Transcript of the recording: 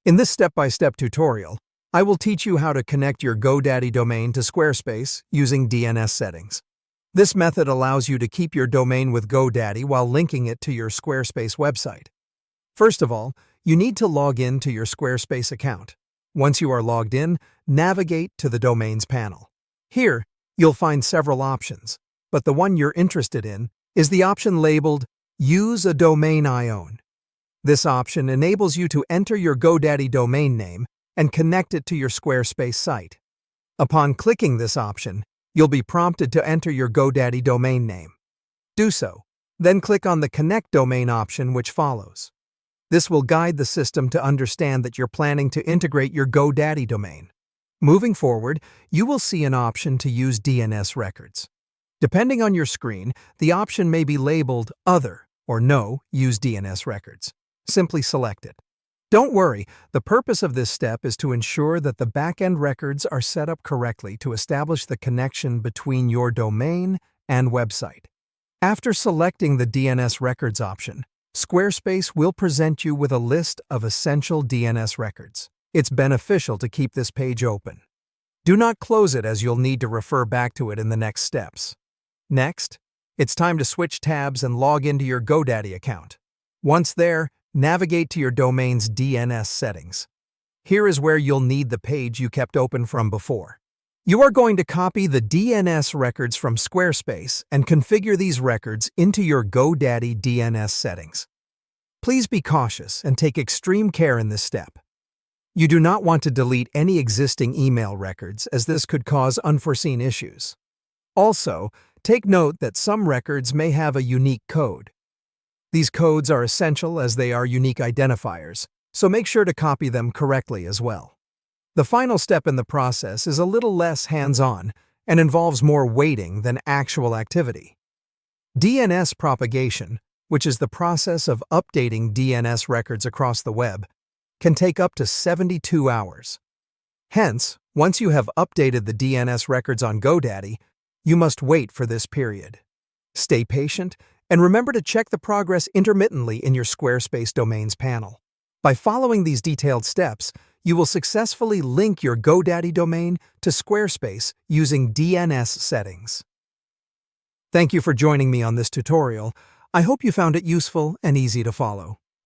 In this step-by-step tutorial, I will teach you how to connect your GoDaddy domain to Squarespace using DNS settings. This method allows you to keep your domain with GoDaddy while linking it to your Squarespace website. First of all, you need to log in to your Squarespace account. Once you are logged in, navigate to the Domains panel. Here, you'll find several options, but the one you're interested in is the option labeled Use a Domain I Own. This option enables you to enter your GoDaddy domain name and connect it to your Squarespace site. Upon clicking this option, you'll be prompted to enter your GoDaddy domain name. Do so, then click on the Connect Domain option which follows. This will guide the system to understand that you're planning to integrate your GoDaddy domain. Moving forward, you will see an option to use DNS records. Depending on your screen, the option may be labeled Other or No Use DNS Records. Simply select it. Don't worry, the purpose of this step is to ensure that the back-end records are set up correctly to establish the connection between your domain and website. After selecting the DNS records option, Squarespace will present you with a list of essential DNS records. It's beneficial to keep this page open. Do not close it as you'll need to refer back to it in the next steps. Next, it's time to switch tabs and log into your GoDaddy account. Once there, navigate to your domain's DNS settings. Here is where you'll need the page you kept open from before. You are going to copy the DNS records from Squarespace and configure these records into your GoDaddy DNS settings. Please be cautious and take extreme care in this step. You do not want to delete any existing email records as this could cause unforeseen issues. Also, take note that some records may have a unique code. These codes are essential as they are unique identifiers, so make sure to copy them correctly as well. The final step in the process is a little less hands-on and involves more waiting than actual activity. DNS propagation, which is the process of updating DNS records across the web, can take up to 72 hours. Hence, once you have updated the DNS records on GoDaddy, you must wait for this period. Stay patient, and remember to check the progress intermittently in your Squarespace Domains panel. By following these detailed steps, you will successfully link your GoDaddy domain to Squarespace using DNS settings. Thank you for joining me on this tutorial. I hope you found it useful and easy to follow.